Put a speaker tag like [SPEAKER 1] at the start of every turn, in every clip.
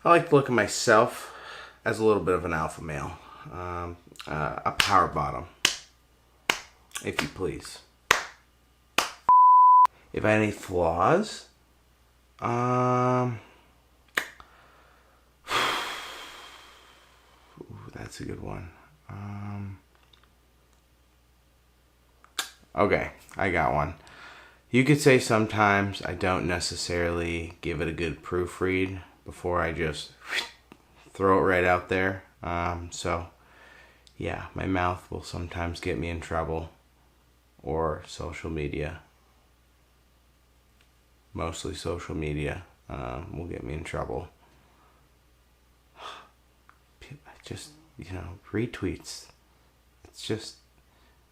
[SPEAKER 1] I like to look at myself as a little bit of an alpha male, a power bottom, if you please. If I had any flaws, ooh, that's a good one. Okay, I got one. You could say sometimes I don't necessarily give it a good proofread before I just throw it right out there. So, yeah, my mouth will sometimes get me in trouble, or social media. Mostly social media will get me in trouble. Just, retweets. It's just,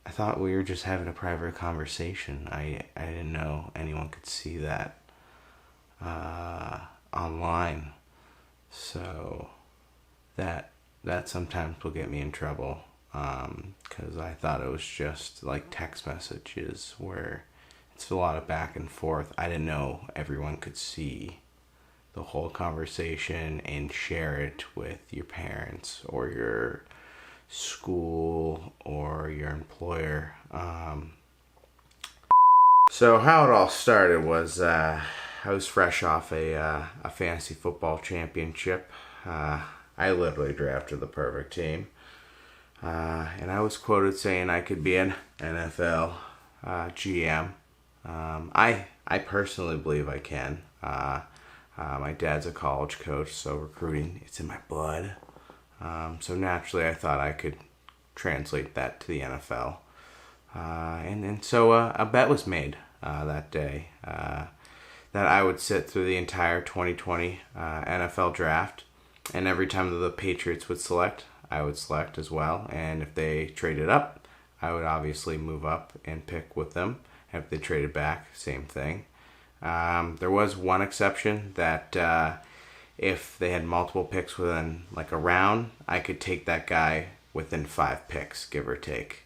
[SPEAKER 1] I thought we were just having a private conversation. I didn't know anyone could see that online. So that sometimes will get me in trouble because I thought it was just like text messages where it's a lot of back and forth. I didn't know everyone could see the whole conversation and share it with your parents or your school or your employer. So how it all started was I was fresh off a fantasy football championship. I literally drafted the perfect team. And I was quoted saying I could be an NFL GM. I personally believe I can. My dad's a college coach, so recruiting, it's in my blood. So naturally I thought I could translate that to the NFL. And so a bet was made that day that I would sit through the entire 2020 NFL draft. And every time the Patriots would select, I would select as well. And if they traded up, I would obviously move up and pick with them. And if they traded back, same thing. There was one exception that if they had multiple picks within like a round, I could take that guy within 5 picks, give or take.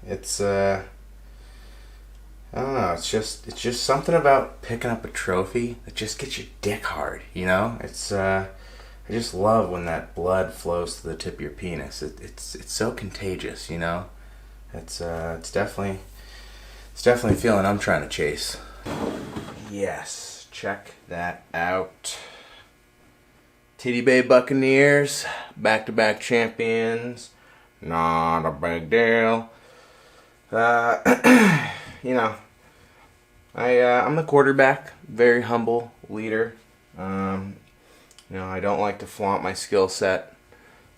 [SPEAKER 1] It's I don't know. It's just something about picking up a trophy that just gets your dick hard. It's I just love when that blood flows to the tip of your penis. It's so contagious. It's definitely a feeling I'm trying to chase. Yes, check that out. Titty Bay Buccaneers, back-to-back champions. Not a big deal. I'm the quarterback, very humble leader. I don't like to flaunt my skill set.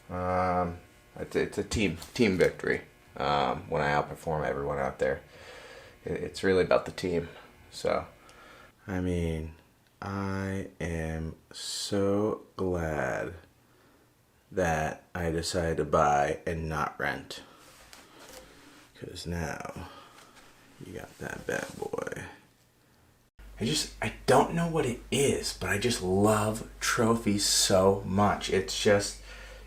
[SPEAKER 1] It's a team victory when I outperform everyone out there. It's really about the team. So, I am so glad that I decided to buy and not rent. Because now you got that bad boy. I don't know what it is, but I just love trophies so much. It's just,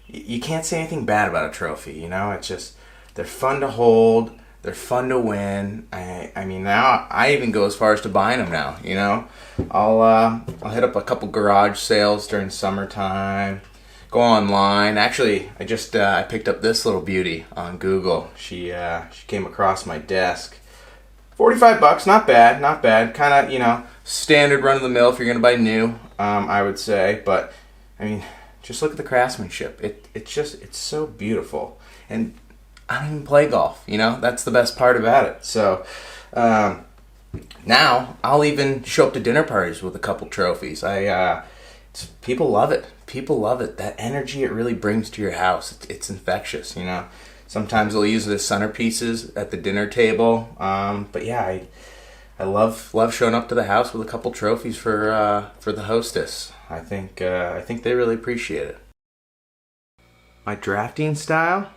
[SPEAKER 1] you can't say anything bad about a trophy, It's just, they're fun to hold, they're fun to win. Now I even go as far as to buying them now, I'll hit up a couple garage sales during summertime, go online. Actually, I picked up this little beauty on Google. She came across my desk. $45, not bad. Kind of, standard run of the mill if you're gonna buy new, I would say. But just look at the craftsmanship. It's so beautiful. And I don't even play golf. That's the best part about it. So now I'll even show up to dinner parties with a couple trophies. People love it. That energy it really brings to your house. It's infectious. Sometimes they'll use it as centerpieces at the dinner table. But yeah, I love showing up to the house with a couple trophies for the hostess. I think they really appreciate it. My drafting style?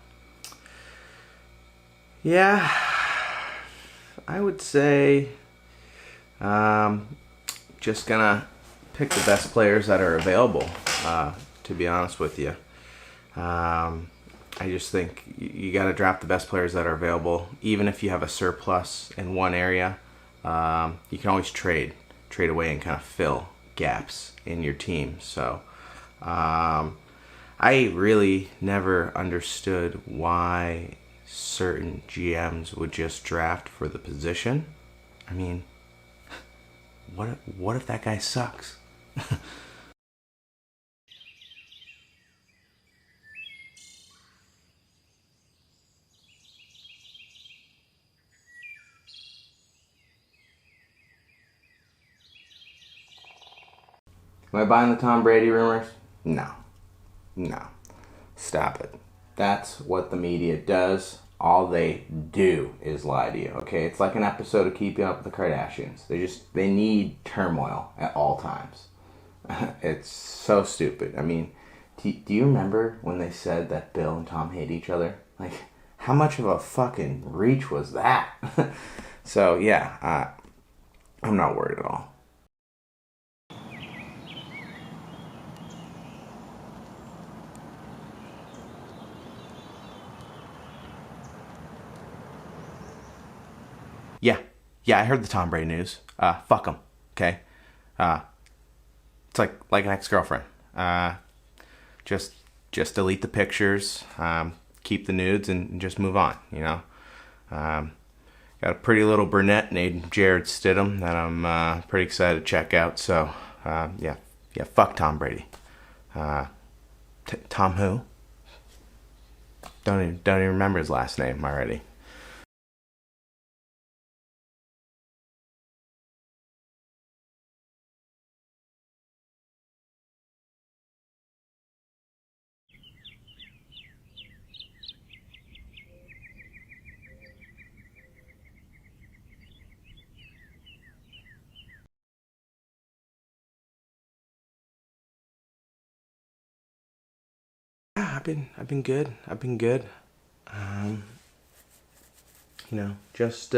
[SPEAKER 1] Yeah, I would say just gonna pick the best players that are available, to be honest with you. I just think you got to draft the best players that are available. Even if you have a surplus in one area, you can always trade away and kind of fill gaps in your team. So I really never understood why certain GMs would just draft for the position. I mean, what if that guy sucks? Am I buying the Tom Brady rumors? No. No. Stop it. That's what the media does. All they do is lie to you, okay? It's like an episode of Keeping Up with the Kardashians. They need turmoil at all times. It's so stupid. I mean, do you remember when they said that Bill and Tom hate each other? Like, how much of a fucking reach was that? So, yeah, I'm not worried at all. Yeah, yeah, I heard the Tom Brady news. Fuck him, okay? Uh, it's like an ex-girlfriend. Just just delete the pictures, keep the nudes, and just move on. You know. Um, Got a pretty little brunette named Jared Stidham that I'm pretty excited to check out. So yeah, fuck Tom Brady. Uh, Tom who? Don't even remember his last name already. Yeah, I've been good. I've been good. Um, just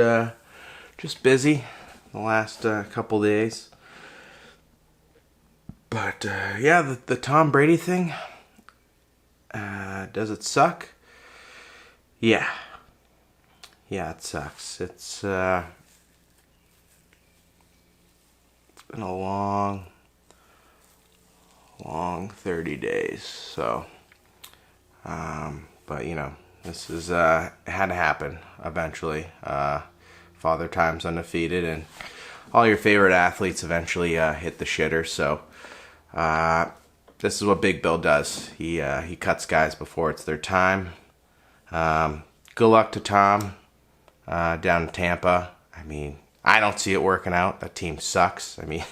[SPEAKER 1] busy the last couple days. But yeah, the Tom Brady thing. Does it suck? Yeah, yeah, it sucks. It's been a long 30 days. So, but this is it had to happen eventually. Father Time's undefeated, and all your favorite athletes eventually hit the shitter. So, uh, this is what Big Bill does. He cuts guys before it's their time. Good luck to Tom down in Tampa. I mean, I don't see it working out. That team sucks. I mean,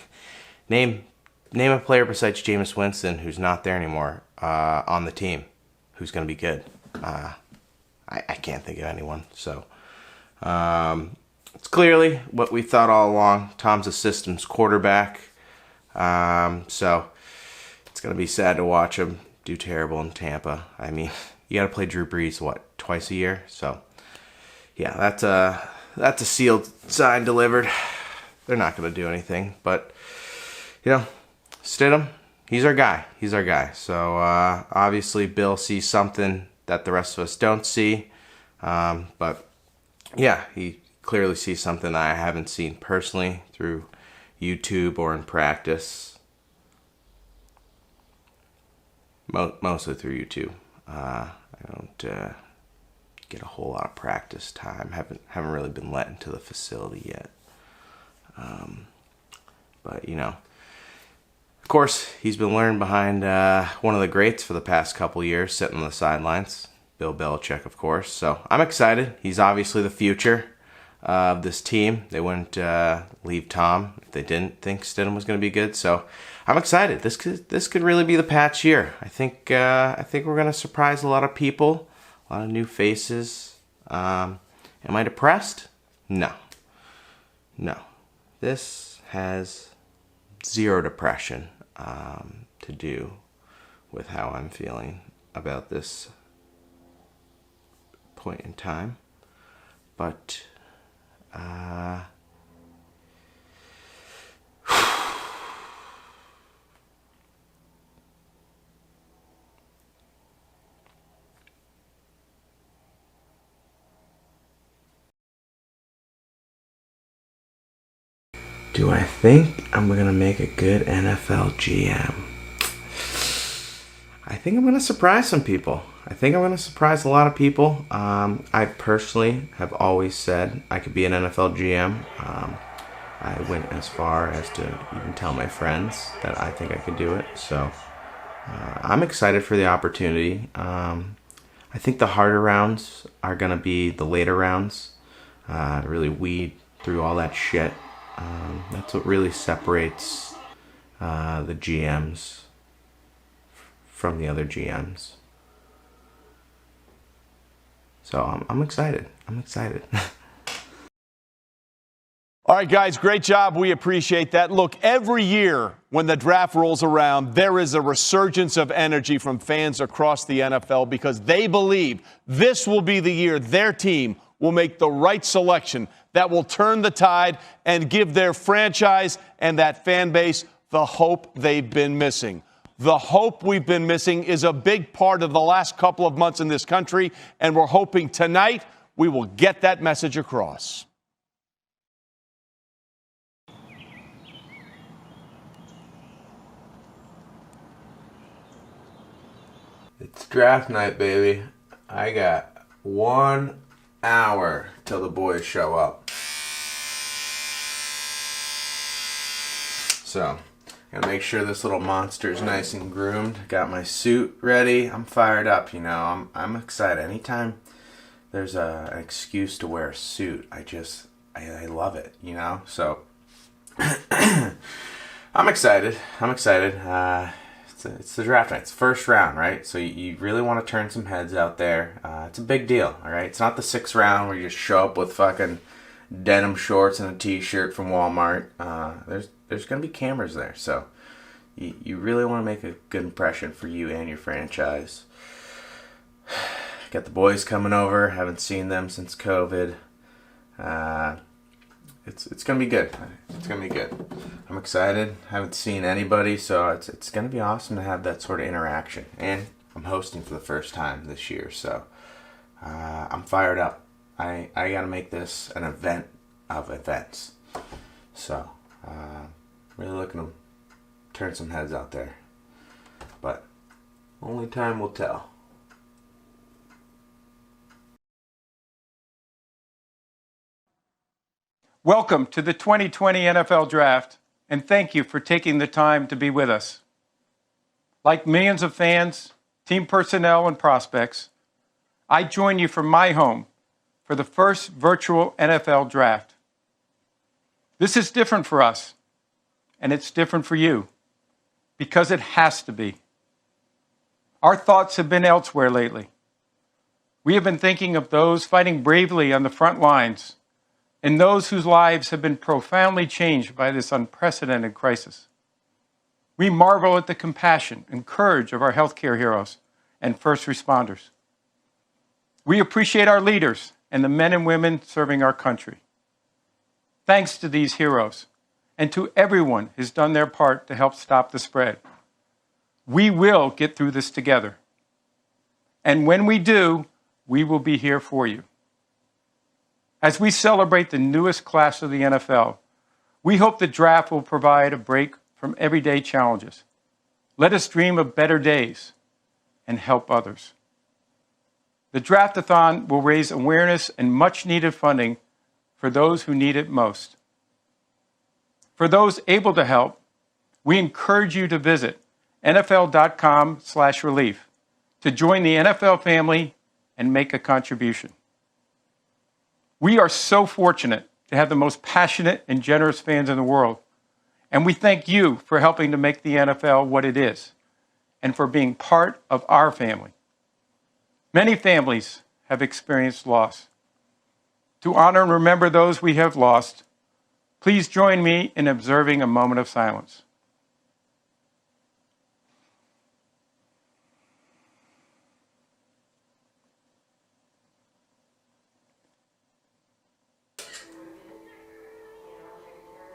[SPEAKER 1] name name a player besides Jameis Winston who's not there anymore on the team who's going to be good. I can't think of anyone. So it's clearly what we thought all along. Tom's a systems quarterback. So it's going to be sad to watch him do terrible in Tampa. I mean, you got to play Drew Brees, twice a year? So yeah, that's a sealed sign delivered. They're not going to do anything, but Stidham, he's our guy. He's our guy. So obviously Bill sees something that the rest of us don't see, but yeah, he clearly sees something that I haven't seen personally through YouTube or in practice. Mostly through YouTube. I don't get a whole lot of practice time. Haven't really been let into the facility yet. But of course, he's been learning behind one of the greats for the past couple years, sitting on the sidelines, Bill Belichick, of course. So I'm excited. He's obviously the future of this team. They wouldn't leave Tom if they didn't think Stidham was going to be good. So I'm excited. This could really be the Pats' year. I think we're going to surprise a lot of people, a lot of new faces. Am I depressed? No. This has zero depression to do with how I'm feeling about this point in time. But Do I think I'm going to make a good NFL GM? I think I'm going to surprise some people. I think I'm going to surprise a lot of people. I personally have always said I could be an NFL GM. I went as far as to even tell my friends that I think I could do it. So I'm excited for the opportunity. I think the harder rounds are going to be the later rounds to really weed through all that shit. That's what really separates the GMs from the other GMs. So I'm excited. I'm excited.
[SPEAKER 2] All right, guys, great job. We appreciate that. Look, every year when the draft rolls around, there is a resurgence of energy from fans across the NFL because they believe this will be the year their team will make the right selection that will turn the tide and give their franchise and that fan base the hope they've been missing. The hope we've been missing is a big part of the last couple of months in this country, and we're hoping tonight we will get that message across.
[SPEAKER 1] It's draft night, baby. I got 1 hour till the boys show up. So, gotta make sure this little monster's nice and groomed. Got my suit ready. I'm fired up, you know. I'm excited. Anytime there's an excuse to wear a suit, I love it, you know. So, I'm excited. It's the draft night. It's the first round, right? So you really want to turn some heads out there. It's a big deal, all right? It's not the 6th round where you just show up with fucking denim shorts and a t-shirt from Walmart. There's going to be cameras there, so you really want to make a good impression for you and your franchise. Got the boys coming over. Haven't seen them since COVID. It's gonna be good. It's gonna be good. I'm excited. Haven't seen anybody, so it's gonna be awesome to have that sort of interaction. And I'm hosting for the first time this year, so I'm fired up. I gotta make this an event of events. So really looking to turn some heads out there, but only time will tell.
[SPEAKER 3] Welcome to the 2020 NFL Draft, and thank you for taking the time to be with us. Like millions of fans, team personnel, and prospects, I join you from my home for the first virtual NFL Draft. This is different for us, and it's different for you, because it has to be. Our thoughts have been elsewhere lately. We have been thinking of those fighting bravely on the front lines, and those whose lives have been profoundly changed by this unprecedented crisis. We marvel at the compassion and courage of our healthcare heroes and first responders. We appreciate our leaders and the men and women serving our country. Thanks to these heroes and to everyone who's done their part to help stop the spread. We will get through this together. And when we do, we will be here for you. As we celebrate the newest class of the NFL, we hope the draft will provide a break from everyday challenges. Let us dream of better days and help others. The Draft-a-thon will raise awareness and much-needed funding for those who need it most. For those able to help, we encourage you to visit NFL.com/relief to join the NFL family and make a contribution. We are so fortunate to have the most passionate and generous fans in the world, and we thank you for helping to make the NFL what it is and for being part of our family. Many families have experienced loss. To honor and remember those we have lost, please join me in observing a moment of silence.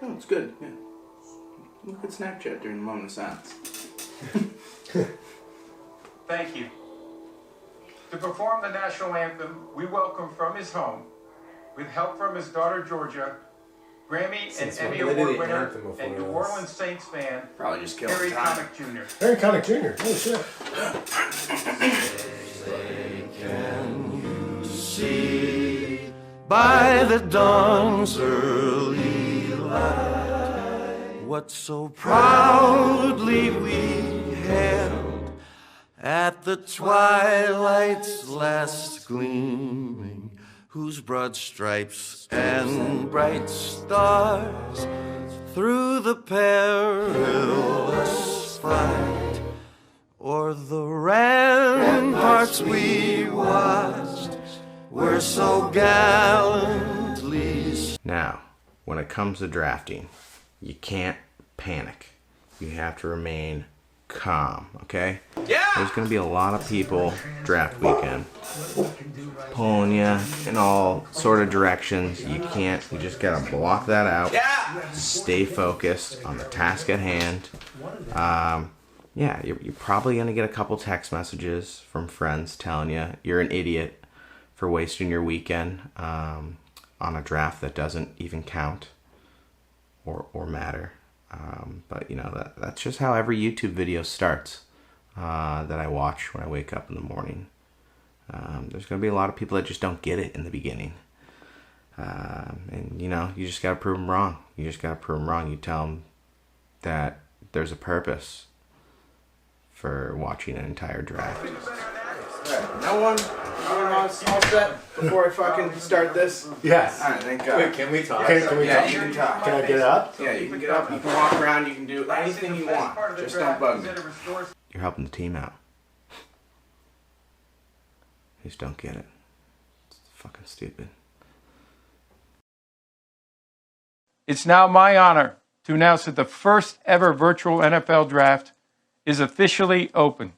[SPEAKER 1] Oh, it's good. Yeah. Look at Snapchat during the moment of silence.
[SPEAKER 3] Thank you. To perform the national anthem, we welcome from his home, with help from his daughter Georgia, Grammy and Emmy Award winner and New Orleans Saints fan,
[SPEAKER 4] Probably just killed
[SPEAKER 3] Harry
[SPEAKER 4] time.
[SPEAKER 3] Connick Jr.
[SPEAKER 5] Harry Connick Jr. Oh shit.
[SPEAKER 6] See by the dawn's early light what so proudly we hailed at the twilight's last gleaming, whose broad stripes and bright stars through the perilous fight o'er the ramparts we watched were so gallantly.
[SPEAKER 1] Now, when it comes to drafting, you can't panic. You have to remain calm, okay? Yeah! There's going to be a lot of people draft weekend pulling you in all sort of directions. You just got to block that out. Yeah! Stay focused on the task at hand. Yeah, you're probably going to get a couple text messages from friends telling you you're an idiot for wasting your weekend on a draft that doesn't even count or matter. But you know, that's just how every YouTube video starts that I watch when I wake up in the morning. There's going to be a lot of people that just don't get it in the beginning. And you know, you just got to prove them wrong. You tell them that there's a purpose for watching an entire draft. No one all set before I fucking start this?
[SPEAKER 5] Yes.
[SPEAKER 1] Alright, thank God.
[SPEAKER 5] Wait, can we talk?
[SPEAKER 1] Yeah,
[SPEAKER 5] Can we
[SPEAKER 1] yeah,
[SPEAKER 5] talk?
[SPEAKER 1] you can talk.
[SPEAKER 5] Can I get up?
[SPEAKER 1] Yeah, you can get up, you can walk around, you can do anything you want. Just don't bug me. You're helping the team out. You just don't get it. It's fucking stupid.
[SPEAKER 3] It's now my honor to announce that the first ever virtual NFL draft is officially open.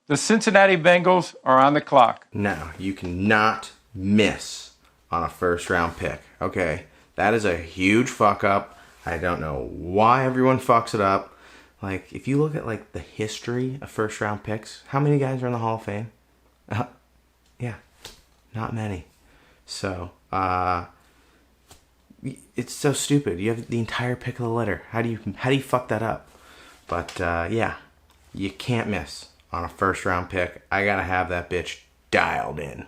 [SPEAKER 3] The Cincinnati Bengals are on the clock.
[SPEAKER 1] Now, you cannot miss on a first round pick, okay? That is a huge fuck up. I don't know why everyone fucks it up. Like, if you look at, like, the history of first round picks, how many guys are in the Hall of Fame? Yeah, not many. So, it's so stupid. You have the entire pick of the litter. How do you fuck that up? But, yeah, you can't miss on a first round pick. I gotta have that bitch dialed in.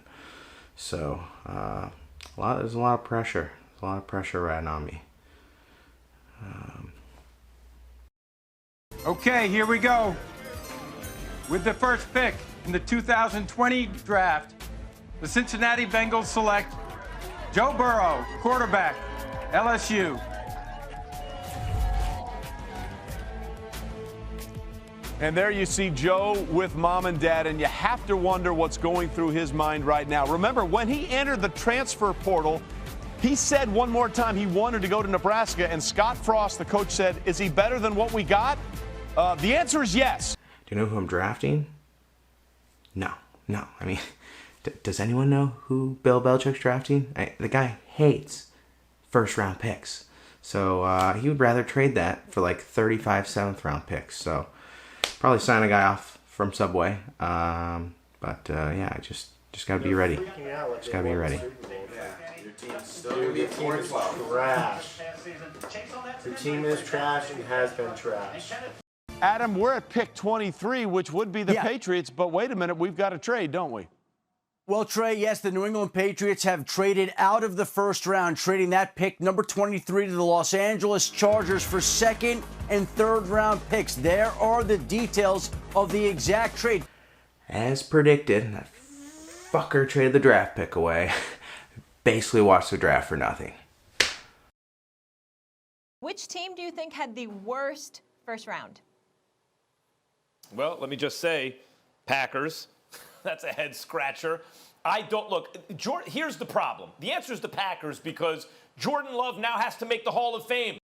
[SPEAKER 1] So, there's a lot of pressure. There's a lot of pressure riding on me.
[SPEAKER 3] Okay, here we go. With the first pick in the 2020 draft, the Cincinnati Bengals select Joe Burrow, quarterback, LSU.
[SPEAKER 2] And there you see Joe with mom and dad, and you have to wonder what's going through his mind right now. Remember, when he entered the transfer portal, he said one more time he wanted to go to Nebraska, and Scott Frost, the coach, said, is he better than what we got? The answer is yes.
[SPEAKER 1] Do you know who I'm drafting? No. I mean, does anyone know who Bill Belichick's drafting? The guy hates first round picks. So he would rather trade that for like 35 seventh round picks. So probably sign a guy off from Subway. Yeah, just gotta be ready. Just gotta be ready.
[SPEAKER 5] Your team's still going to be 4-12. Trash. Your team is trash and has been trash.
[SPEAKER 2] Adam, we're at pick 23, which would be the Patriots, but wait a minute, we've got a trade, don't we?
[SPEAKER 7] Well, Trey, yes, the New England Patriots have traded out of the first round, trading that pick, number 23, to the Los Angeles Chargers for second and third round picks. There are the details of the exact trade.
[SPEAKER 1] As predicted, that fucker traded the draft pick away. Basically watched the draft for nothing.
[SPEAKER 8] Which team do you think had the worst first round?
[SPEAKER 9] Well, let me just say, Packers. That's a head scratcher. Here's the problem. The answer is the Packers because Jordan Love now has to make the Hall of Fame.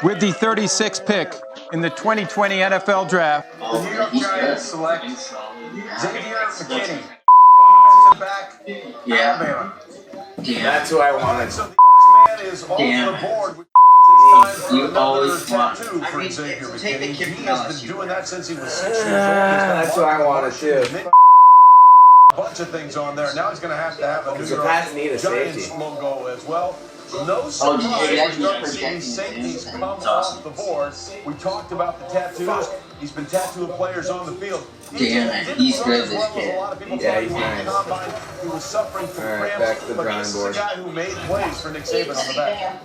[SPEAKER 3] With the 36th pick in the 2020 NFL Draft, the New York Giants select Xavier McKinney, defensive back, Alabama.
[SPEAKER 1] That's who I wanted.
[SPEAKER 3] So the man is off the board, which means it's time for another tattoo for Xavier McKinney. He has been doing that since he was 6 years old.
[SPEAKER 1] That's what I wanted too.
[SPEAKER 4] A bunch of things on there. Now he's going to have a New York
[SPEAKER 1] Pats need a
[SPEAKER 4] Giants
[SPEAKER 1] safety.
[SPEAKER 4] logo as well. No surprise we're starting to see these safeties come off the board. We talked about the tattoos. He's been tattooing players on the field.
[SPEAKER 10] Damn, he's good, this kid.
[SPEAKER 1] Yeah, he's nice.
[SPEAKER 4] He was suffering from
[SPEAKER 1] Alright,
[SPEAKER 4] cramps,
[SPEAKER 1] back to the
[SPEAKER 4] but
[SPEAKER 1] drawing
[SPEAKER 4] this is
[SPEAKER 1] board.
[SPEAKER 4] a guy who made plays for Nick Saban on the back.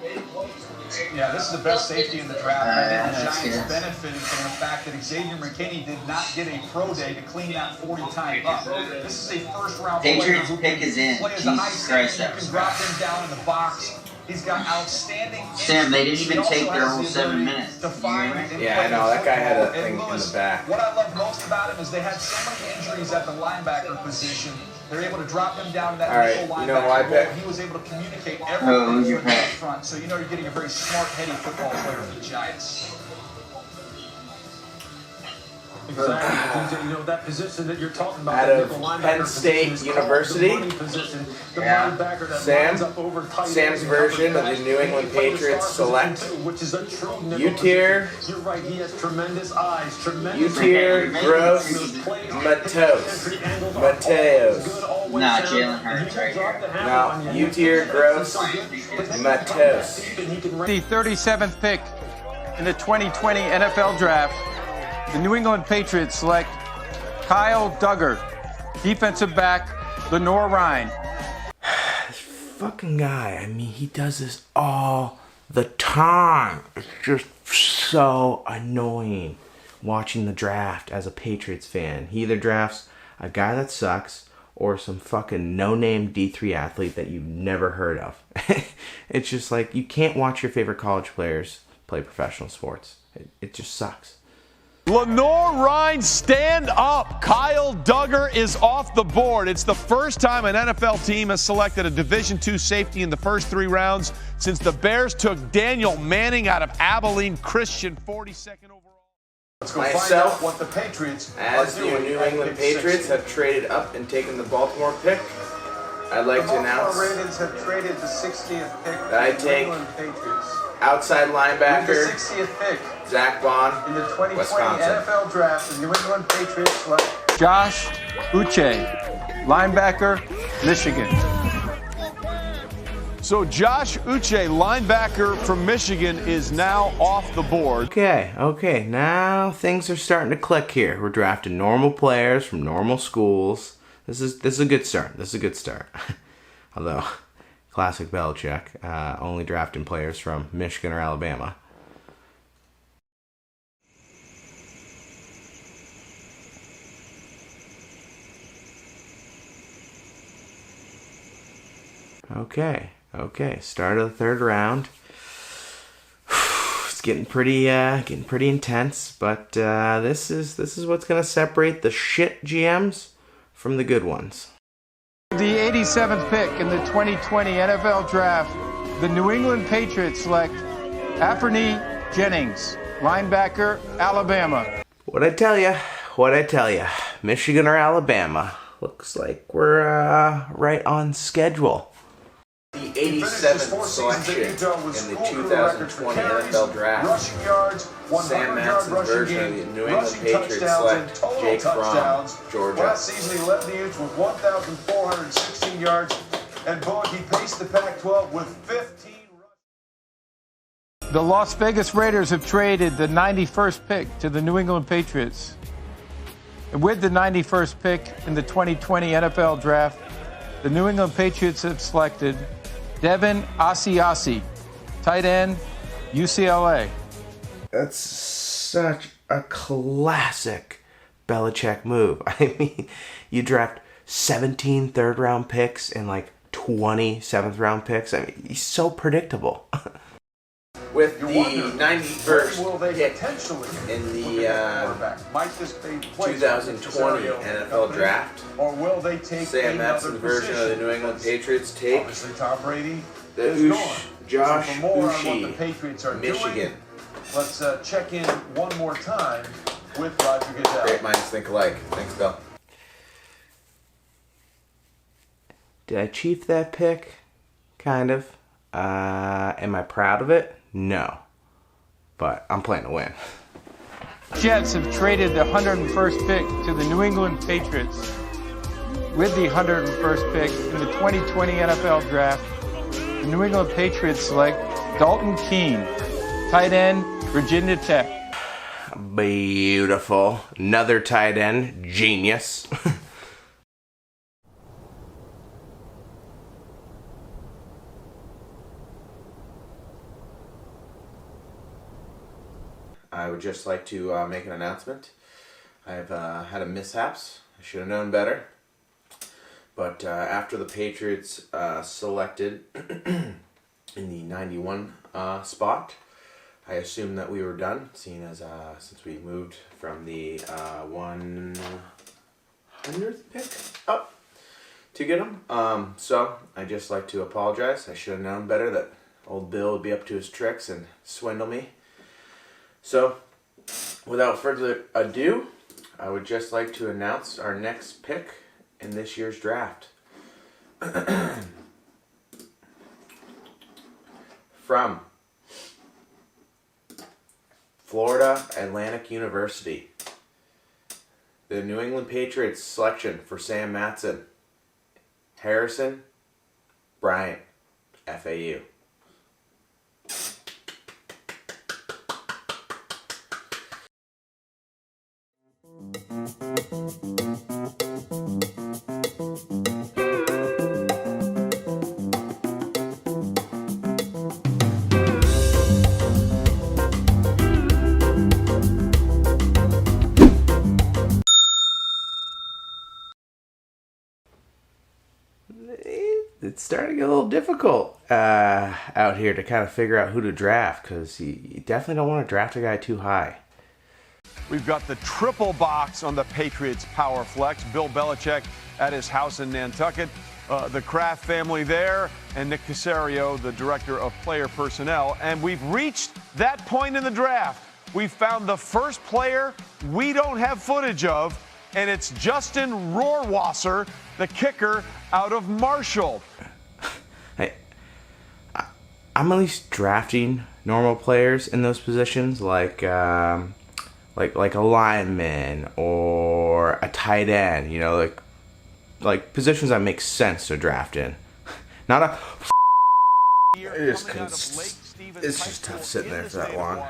[SPEAKER 11] Yeah, this is the best safety in the draft. I think the
[SPEAKER 10] that's
[SPEAKER 11] Giants
[SPEAKER 10] good.
[SPEAKER 11] benefited from the fact that Xavier McKinney did not get a pro day to clean that 40 time up. This is a first-round player
[SPEAKER 10] Patriots
[SPEAKER 11] who
[SPEAKER 10] pick
[SPEAKER 11] can
[SPEAKER 10] is in.
[SPEAKER 11] play as a high
[SPEAKER 10] Jesus Christ,
[SPEAKER 11] safety. You
[SPEAKER 10] that was
[SPEAKER 11] can drop
[SPEAKER 10] fast.
[SPEAKER 11] him down in the box. He's got outstanding.
[SPEAKER 10] Sam, they didn't
[SPEAKER 11] He
[SPEAKER 10] even
[SPEAKER 11] also
[SPEAKER 10] take their
[SPEAKER 11] has
[SPEAKER 10] whole
[SPEAKER 11] the
[SPEAKER 10] 7
[SPEAKER 11] ability
[SPEAKER 10] minutes.
[SPEAKER 11] to find and
[SPEAKER 1] Yeah,
[SPEAKER 11] play
[SPEAKER 1] I know. That guy had a
[SPEAKER 11] football.
[SPEAKER 1] thing
[SPEAKER 11] And
[SPEAKER 1] in
[SPEAKER 11] Lewis,
[SPEAKER 1] the back.
[SPEAKER 11] What I love most about him is they had so many injuries at the linebacker position. They're able to drop him down to that
[SPEAKER 1] All right,
[SPEAKER 11] nickel
[SPEAKER 1] you know who I
[SPEAKER 11] linebacker role.
[SPEAKER 1] picked?
[SPEAKER 11] He was able to communicate
[SPEAKER 10] Oh,
[SPEAKER 11] everything
[SPEAKER 10] who's your
[SPEAKER 11] from the
[SPEAKER 10] pick?
[SPEAKER 11] front. So you know you're getting a very smart, heady football player for the Giants.
[SPEAKER 4] Exactly. You know, that position that you're talking about,
[SPEAKER 1] Out
[SPEAKER 4] that
[SPEAKER 1] of
[SPEAKER 4] nickel linebacker
[SPEAKER 1] Penn
[SPEAKER 4] position
[SPEAKER 1] State
[SPEAKER 4] is called
[SPEAKER 1] University.
[SPEAKER 4] the money position. The
[SPEAKER 10] Yeah.
[SPEAKER 4] linebacker that
[SPEAKER 1] Sam,
[SPEAKER 4] lines up over tight
[SPEAKER 1] Sam's
[SPEAKER 4] ends and covers
[SPEAKER 1] version of the
[SPEAKER 4] backs.
[SPEAKER 1] New England
[SPEAKER 4] He can play the
[SPEAKER 1] Patriots
[SPEAKER 4] star position
[SPEAKER 1] select
[SPEAKER 4] too, which is a true nickel
[SPEAKER 1] U-tier.
[SPEAKER 4] position. You're right. He has tremendous eyes, tremendous.
[SPEAKER 1] U-tier, Gross, Matos.
[SPEAKER 10] Nah, Jalen Hurts right here.
[SPEAKER 1] No, U-tier, Gross, Matos.
[SPEAKER 3] The 37th pick in the 2020 NFL Draft, the New England Patriots select Kyle Duggar, defensive back, Lenore Ryan.
[SPEAKER 1] Fucking guy. I mean, he does this all the time. It's just so annoying watching the draft as a Patriots fan. He either drafts a guy that sucks or some fucking no-name D3 athlete that you've never heard of. It's just like, you can't watch your favorite college players play professional sports. It just sucks.
[SPEAKER 2] Lenore Ryan, stand up. Kyle Duggar is off the board. It's the first time an NFL team has selected a Division II safety in the first 3 rounds since the Bears took Daniel Manning out of Abilene Christian, 42nd overall.
[SPEAKER 4] Let's go find
[SPEAKER 1] Myself,
[SPEAKER 4] out what the Patriots
[SPEAKER 1] as
[SPEAKER 4] are
[SPEAKER 1] the
[SPEAKER 4] doing
[SPEAKER 1] New
[SPEAKER 4] at
[SPEAKER 1] England
[SPEAKER 4] pick
[SPEAKER 1] Patriots
[SPEAKER 4] 60.
[SPEAKER 1] have traded up and taken the Baltimore pick, I'd like
[SPEAKER 4] The
[SPEAKER 1] to announce
[SPEAKER 4] Baltimore Ravens have traded the 60th pick
[SPEAKER 1] that I
[SPEAKER 4] to the New
[SPEAKER 1] take
[SPEAKER 4] England Patriots.
[SPEAKER 1] outside
[SPEAKER 4] With the
[SPEAKER 1] linebacker
[SPEAKER 4] 60th pick
[SPEAKER 1] Zach Bond,
[SPEAKER 4] in the 2020
[SPEAKER 1] Wisconsin.
[SPEAKER 4] NFL Draft, the New England Patriots select
[SPEAKER 3] Josh Uche, linebacker, Michigan.
[SPEAKER 2] So Josh Uche, linebacker from Michigan, is now off the board.
[SPEAKER 1] Okay, now things are starting to click here. We're drafting normal players from normal schools. This is a good start. Although, classic Belichick, only drafting players from Michigan or Alabama. Okay, start of the 3rd round. It's getting pretty intense, but this is what's gonna separate the shit GMs from the good ones.
[SPEAKER 3] The 87th pick in the 2020 NFL Draft, the New England Patriots select Anfernee Jennings, linebacker, Alabama.
[SPEAKER 1] What'd I tell ya? Michigan or Alabama? Looks like we're right on schedule. The 87th selection in the 2020 NFL Draft. Sam Mattson version of the New England Patriots select Jake Fromm, Georgia.
[SPEAKER 4] Last season, he led the Utes with 1,416 yards, and boy, he paced the Pac-12 with 15 rushes.
[SPEAKER 3] The Las Vegas Raiders have traded the 91st pick to the New England Patriots. And with the 91st pick in the 2020 NFL Draft, the New England Patriots have selected Devin Asiasi, tight end, UCLA.
[SPEAKER 1] That's such a classic Belichick move. I mean, you draft 17 third-round picks and like 20 seventh-round picks. I mean, he's so predictable. With the 91st pick in the 2020 NFL Draft,
[SPEAKER 4] or will they take
[SPEAKER 1] Sam
[SPEAKER 4] another
[SPEAKER 1] Mattson version of the
[SPEAKER 4] position?
[SPEAKER 1] New England Patriots take
[SPEAKER 4] Obviously, Tom Brady
[SPEAKER 1] the
[SPEAKER 4] is gone.
[SPEAKER 1] Josh
[SPEAKER 4] So for more on what the
[SPEAKER 1] Uche,
[SPEAKER 4] Patriots are
[SPEAKER 1] Michigan.
[SPEAKER 4] doing, let's check in one more time with Roger Goodell.
[SPEAKER 1] Great minds think alike. Thanks, Bill. Did I chief that pick? Kind of. Am I proud of it? No. But I'm playing to win.
[SPEAKER 3] Jets have traded the 101st pick to the New England Patriots. With the 101st pick in the 2020 NFL Draft, the New England Patriots select Dalton Keene, tight end, Virginia Tech.
[SPEAKER 1] Beautiful. Another tight end. Genius. I would just like to make an announcement. I've had a mishaps. I should have known better. But after the Patriots selected in the 91 spot, I assumed that we were done, seeing as since we moved from the 100th pick up to get them. So I'd just like to apologize. I should have known better that old Bill would be up to his tricks and swindle me. So without further ado, I would just like to announce our next pick in this year's draft. From Florida Atlantic University, the New England Patriots selection for Sam Mattson, Harrison Bryant, FAU. It's starting to get a little difficult out here to kind of figure out who to draft, because you definitely don't want to draft a guy too high.
[SPEAKER 2] We've got the triple box on the Patriots Power Flex. Bill Belichick at his house in Nantucket. The Kraft family there, and Nick Caserio, the director of player personnel. And we've reached that point in the draft. We've found the first player we don't have footage of, and it's Justin Rohrwasser, the kicker out of Marshall.
[SPEAKER 1] I'm at least drafting normal players in those positions, like a lineman or a tight end. You know, like positions that make sense to draft in. Not a. It's just tough sitting there for that long.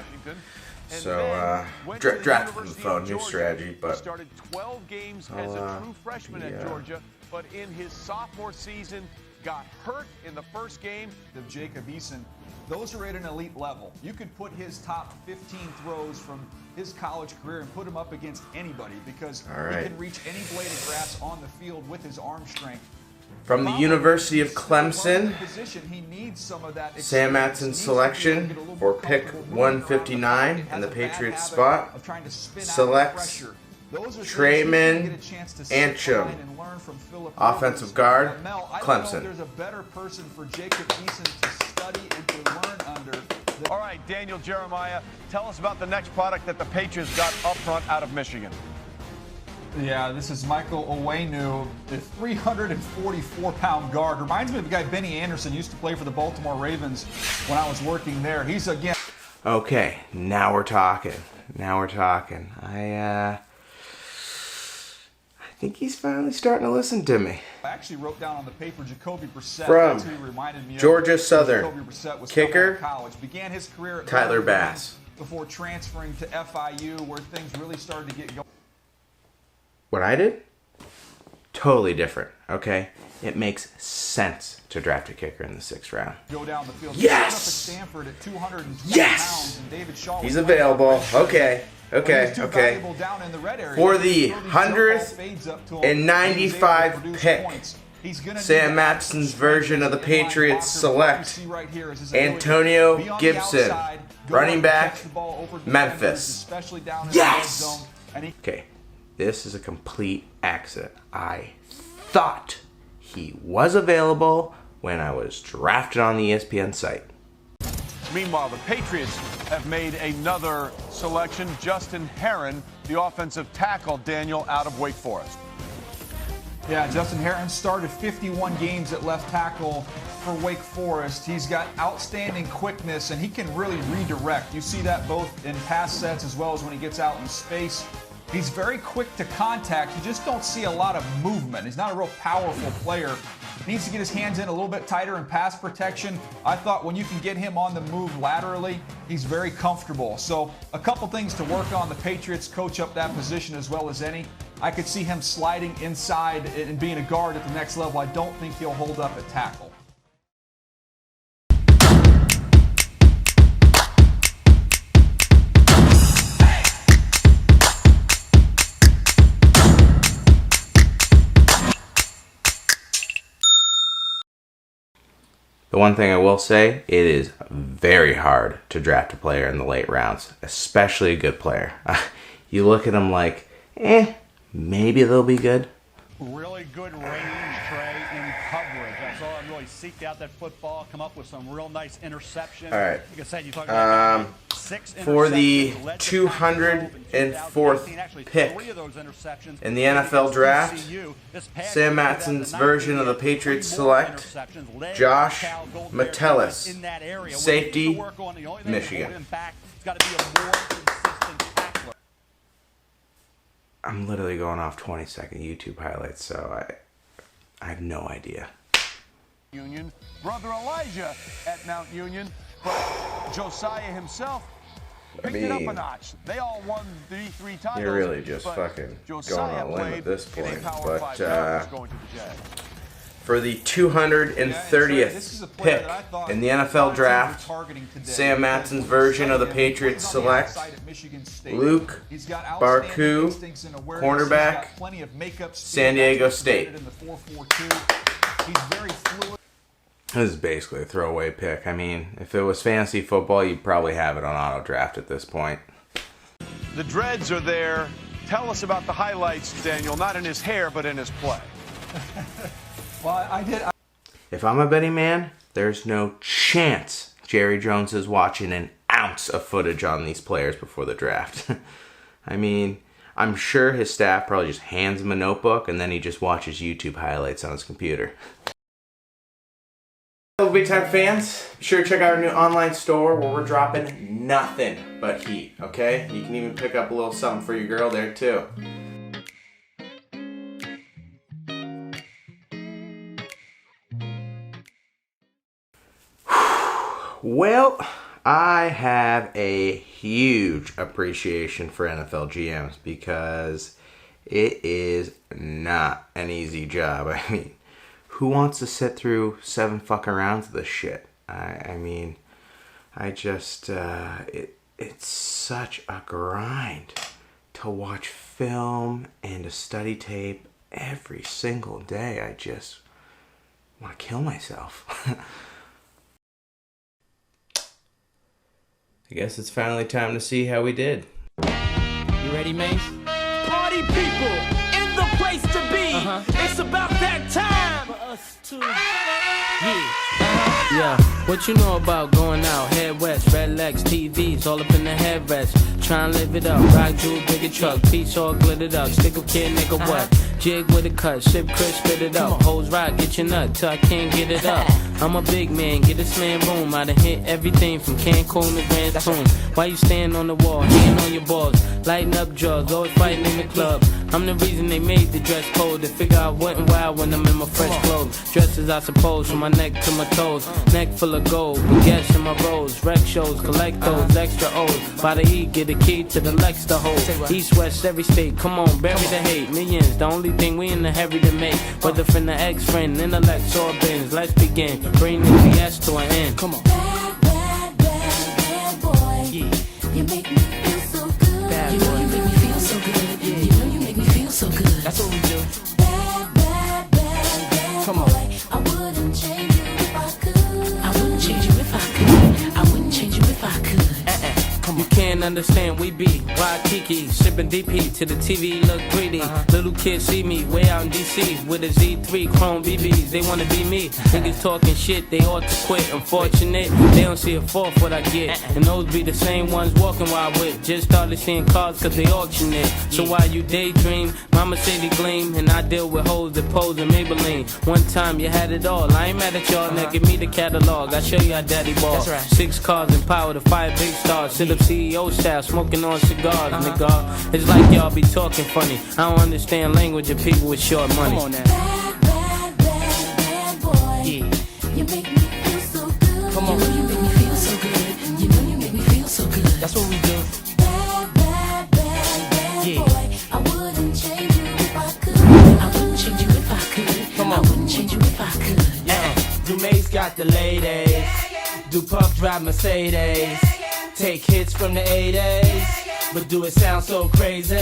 [SPEAKER 1] So draft from the phone, new strategy, but
[SPEAKER 2] started 12 games as a true freshman at Georgia, but in his sophomore season got hurt in the first game.
[SPEAKER 11] Of Jacob Eason, those are at an elite level. You could put his top 15 throws from his college career and put him up against anybody, because he can reach any blade of grass on the field with his arm strength.
[SPEAKER 1] From the University of Clemson, Sam Mattson selection for pick 159 in the Patriots spot selects Trayman Anchum, offensive guard, Clemson.
[SPEAKER 11] There's a better person for Jacob Eason to study and to learn under.
[SPEAKER 2] All right, Daniel Jeremiah, tell us about the next product that the Patriots got up front out of Michigan.
[SPEAKER 11] Yeah, this is Michael Owenu, the 344-pound guard. Reminds me of the guy Benny Anderson, used to play for the Baltimore Ravens when I was working there. He's again.
[SPEAKER 1] Okay, now we're talking. I think he's finally starting to listen to me.
[SPEAKER 11] I actually wrote down on the paper Jacoby Brissett.
[SPEAKER 1] From
[SPEAKER 11] That's who he reminded me of.
[SPEAKER 1] Georgia Southern,
[SPEAKER 11] Jacoby Brissett was
[SPEAKER 1] kicker,
[SPEAKER 11] college. Began his career at
[SPEAKER 1] Tyler Bass.
[SPEAKER 11] Before transferring to FIU, where things really started to get going.
[SPEAKER 1] What I did? Totally different, okay? It makes sense to draft a kicker in the 6th round.
[SPEAKER 11] Go down the field.
[SPEAKER 1] Yes!
[SPEAKER 11] Stanford at 220
[SPEAKER 1] yes!
[SPEAKER 11] pounds, and David Shaw
[SPEAKER 1] he's available. Okay. For the 195th pick, Sam Mattson's version of the Patriots select Antonio Gibson, running back, Memphis. Yes! Okay. This is a complete accident. I thought he was available when I was drafted on the ESPN site.
[SPEAKER 2] Meanwhile, the Patriots have made another selection. Justin Herron, the offensive tackle, Daniel, out of Wake Forest.
[SPEAKER 11] Yeah, Justin Herron started 51 games at left tackle for Wake Forest. He's got outstanding quickness, and he can really redirect. You see that both in pass sets as well as when he gets out in space. He's very quick to contact. You just don't see a lot of movement. He's not a real powerful player. Needs to get his hands in a little bit tighter in pass protection. I thought when you can get him on the move laterally, he's very comfortable. So a couple things to work on. The Patriots coach up that position as well as any. I could see him sliding inside and being a guard at the next level. I don't think he'll hold up at tackle.
[SPEAKER 1] The one thing I will say, it is very hard to draft a player in the late rounds, especially a good player. You look at them like, maybe they'll be good.
[SPEAKER 12] Really good range, Trey, in coverage. I saw him really seek out that football, come up with some real nice interceptions.
[SPEAKER 1] All right.
[SPEAKER 12] Like I said, you talked about 6
[SPEAKER 1] for the
[SPEAKER 12] interceptions,
[SPEAKER 1] 204th pick in the NFL draft, Sam Mattson's version of the Patriots select Josh Metellus, safety, Michigan. I'm literally going off 20-second YouTube highlights, so I have no idea.
[SPEAKER 12] Union, brother Elijah at Mount Union, but Josiah himself picked it up a notch. They all won the 3 titles.
[SPEAKER 1] You're really just fucking going on a limb at this point. But for the 230th pick in the NFL draft, Sam Mattson's version of the Patriots select Luke Barku, cornerback, San Diego State. This is basically a throwaway pick. I mean, if it was fantasy football, you'd probably have it on auto draft at this point.
[SPEAKER 2] The dreads are there. Tell us about the highlights, Daniel, not in his hair, but in his play.
[SPEAKER 11] Well, I did.
[SPEAKER 1] If I'm a betting man, there's no chance Jerry Jones is watching an ounce of footage on these players before the draft. I mean, I'm sure his staff probably just hands him a notebook and then he just watches YouTube highlights on his computer. Hello, Big Time fans. Be sure to check out our new online store where we're dropping nothing but heat, okay? You can even pick up a little something for your girl there, too. Well, I have a huge appreciation for NFL GMs because it is not an easy job. I mean, who wants to sit through 7 fucking rounds of this shit? It's such a grind to watch film and to study tape every single day. I just want to kill myself. I guess it's finally time to see how we did.
[SPEAKER 13] You ready, Mace? Party people in the place to be. It's about that time for us to. Yeah, what you know about going out? Head west, red legs, TVs, all up in the headrest. Try and live it up, rock jewel, bigger truck, piece all glittered up. Stick a kid, nigga, what? Jig with a cut, sip crisp, spit it up. Hoes rock, get your nut till I can't get it up. I'm a big man, get this man room. I done hit everything from Cancun to Grand Tune. Why you stand on the wall, hand on your balls, lighting up drugs, always fighting in the club. I'm the reason they made the dress code. To figure out what and why when I'm in my fresh clothes. Dresses, I suppose, from my neck to my toes. Neck full of gold, baguettes in my rolls. Rec shows, collect those extra O's. By the E, get a key to the Lex to hold. East, west, every state, come on, bury the hate. Millions, the only thing we in the hurry to make. Whether from the ex-friend, intellect, or bins. Let's begin, bring the BS to an end. Come on.
[SPEAKER 14] Bad, bad, bad, bad boy. Yeah. You make me feel so good.
[SPEAKER 13] Bad
[SPEAKER 14] you
[SPEAKER 13] boy.
[SPEAKER 14] know you make me feel so good. Yeah. You know you make me feel so good.
[SPEAKER 13] That's what we do.
[SPEAKER 14] Bad, bad, bad, bad
[SPEAKER 13] Come on.
[SPEAKER 14] boy. I wouldn't change you if I could. I wouldn't change you if I could. I wouldn't change you if I could.
[SPEAKER 13] You can't understand, we be Waikiki, sipping DP to the TV, look greedy. Little kids see me way out in DC with a Z3 Chrome BBs. They wanna be me. Niggas talking shit, they ought to quit. Unfortunate, they don't see a fourth what I get. And those be the same ones walking while I whip. Just started seeing cars cause they auction it. So while you daydream, mama say they gleam. And I deal with hoes that pose in Maybelline. One time you had it all, I ain't mad at y'all. Now give me the catalog, I show you how daddy ball. 6 cars and power to 5 big stars. Sit up, see CEO style, smoking on cigars, nigga. It's like y'all be talking funny. I don't understand language of people with short money. Come on now.
[SPEAKER 14] Bad boy.
[SPEAKER 13] Yeah.
[SPEAKER 14] You make me feel so good.
[SPEAKER 13] Come on.
[SPEAKER 14] You know you make me feel so good. You know you make me feel so good.
[SPEAKER 13] That's what we do.
[SPEAKER 14] Bad
[SPEAKER 13] Yeah.
[SPEAKER 14] boy. I wouldn't change you if I could. I wouldn't change you if I could.
[SPEAKER 13] Come on.
[SPEAKER 14] I wouldn't change you if I could.
[SPEAKER 13] Do Mace got the ladies? Do Puff drive Mercedes? Take hits from the 80s? But do it sound so crazy?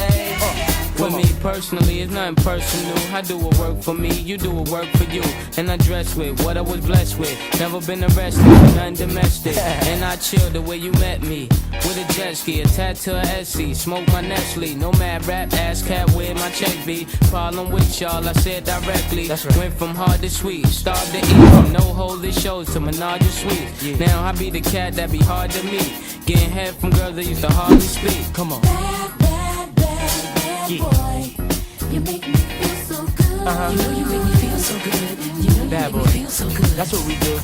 [SPEAKER 13] For me personally, it's nothing personal. I do what work for me, you do what work for you. And I dress with what I was blessed with. Never been arrested for nothing domestic. And I chill the way you met me. With a jet ski, a tattoo of Essie. Smoke my Nestle, no mad rap, ass cat where my check be. Problem with y'all, I said directly. Went from hard to sweet, starved to eat. From no holy shows to menage a suite. Now I be the cat that be hard to meet. Getting head from girls that used to hardly speak. Come on.
[SPEAKER 14] Bad boy. You make me feel so good. You know you make me feel so good. You know you
[SPEAKER 13] Bad
[SPEAKER 14] make
[SPEAKER 13] boy.
[SPEAKER 14] me feel so good.
[SPEAKER 13] That's what we do.